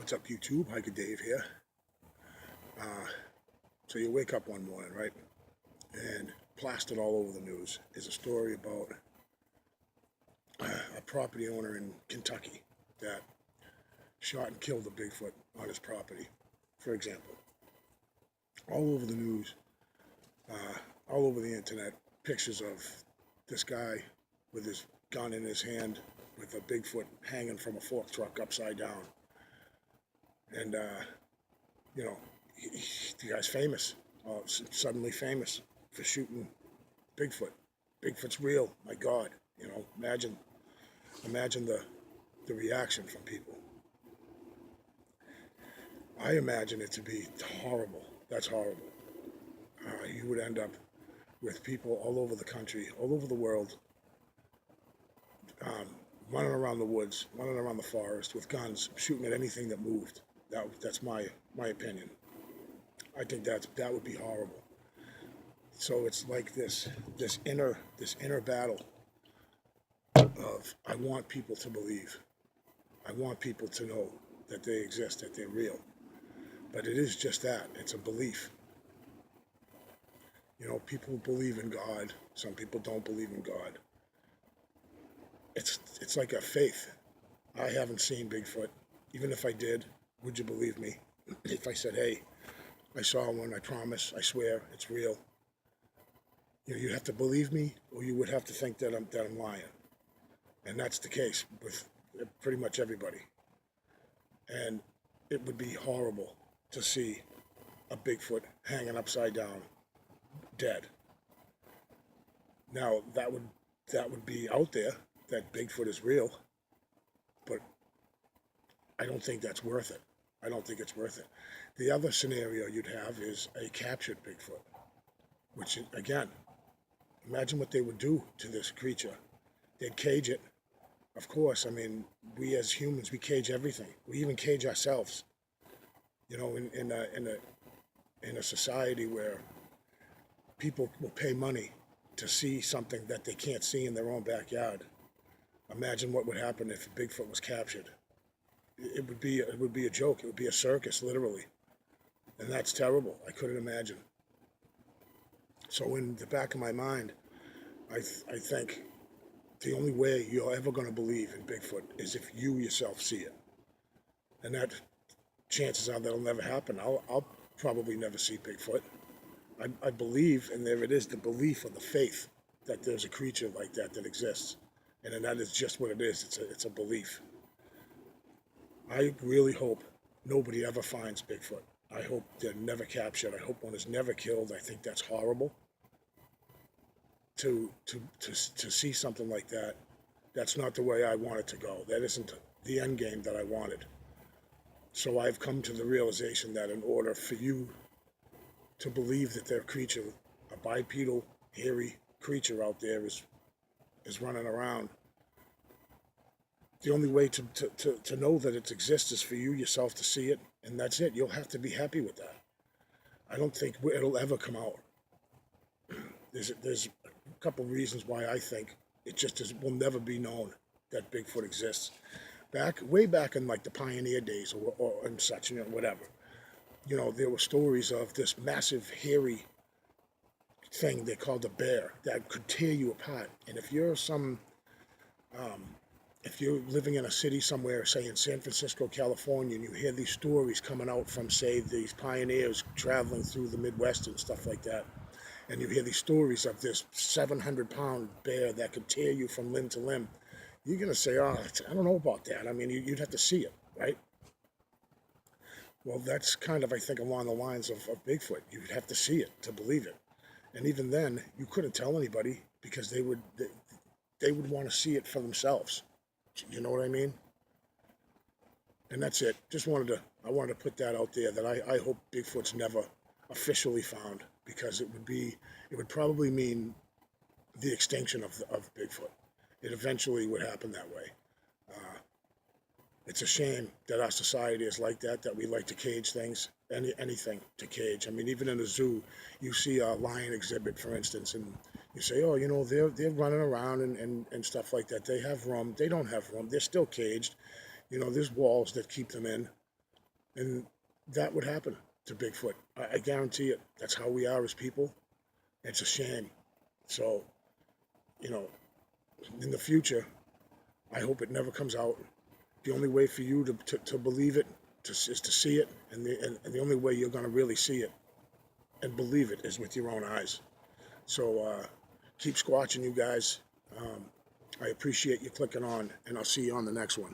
What's up, YouTube? Hiker Dave here. So you wake up one morning, right? And plastered all over the news is a story about a property owner in Kentucky that shot and killed a Bigfoot on his property, for example. All over the news, all over the internet, pictures of this guy with his gun in his hand with a Bigfoot hanging from a fork truck upside down. And, you know, the guy's famous, suddenly famous for shooting Bigfoot. Bigfoot's real, my God. You know, imagine the reaction from people. I imagine it to be horrible. That's horrible. You would end up with people all over the country, all over the world, running around the woods, running around the forest with guns, shooting at anything that moved. That's my opinion. I think that would be horrible. So it's like this inner battle of I want people to believe. I want people to know that they exist, that they're real. But it is just that. It's a belief. You know, people believe in God. Some people don't believe in God. It's like a faith. I haven't seen Bigfoot. Even if I did, would you believe me? If I said, hey, I saw one, I promise, I swear, it's real. You know, you have to believe me, or you would have to think that I'm lying. And that's the case with pretty much everybody. And it would be horrible to see a Bigfoot hanging upside down, dead. Now that would be out there, that Bigfoot is real, but I don't think that's worth it. I don't think it's worth it. The other scenario you'd have is a captured Bigfoot, which, again, imagine what they would do to this creature. They'd cage it. Of course, I mean, we as humans, we cage everything. We even cage ourselves. You know, in a society where people will pay money to see something that they can't see in their own backyard. Imagine what would happen if Bigfoot was captured. It would be a joke. It would be a circus, literally. And that's terrible. I couldn't imagine. So in the back of my mind, I think the only way you're ever going to believe in Bigfoot is if you yourself see it. And that, chances are that'll never happen. I'll probably never see Bigfoot. I believe, and there it is, the belief or the faith that there's a creature like that exists. And that is just what it is. It's a belief. I really hope nobody ever finds Bigfoot. I hope they're never captured. I hope one is never killed. I think that's horrible. To see something like that, that's not the way I want it to go. That isn't the end game that I wanted. So I've come to the realization that in order for you to believe that their creature, a bipedal, hairy creature out there is running around, the only way to know that it exists is for you yourself to see it, and that's it. You'll have to be happy with that. I don't think it'll ever come out. There's a couple of reasons why I think it just will never be known that Bigfoot exists. Way back in like the pioneer days or and such, you know, whatever. You know, there were stories of this massive hairy thing they called a bear that could tear you apart. And if you're if you're living in a city somewhere, say in San Francisco, California, and you hear these stories coming out from, say, these pioneers traveling through the Midwest and stuff like that, and you hear these stories of this 700-pound bear that could tear you from limb to limb, you're going to say, oh, I don't know about that. I mean, you'd have to see it, right? Well, that's kind of, I think, along the lines of Bigfoot. You'd have to see it to believe it. And even then, you couldn't tell anybody because they would want to see it for themselves. You know what I mean? And that's it. I wanted to put that out there that I hope Bigfoot's never officially found, because it would probably mean the extinction of Bigfoot. It eventually would happen that way. It's a shame that our society is like that we like to cage things, anything to cage. I mean, even in a zoo, you see a lion exhibit, for instance, and you say, oh, you know, they're running around and stuff like that. They have room. They don't have room. They're still caged. You know, there's walls that keep them in. And that would happen to Bigfoot. I guarantee it. That's how we are as people. It's a shame. So, you know, in the future, I hope it never comes out. The only way for you to believe it is to see it, and the only way you're going to really see it and believe it is with your own eyes. So keep squatching, you guys. I appreciate you clicking on, and I'll see you on the next one.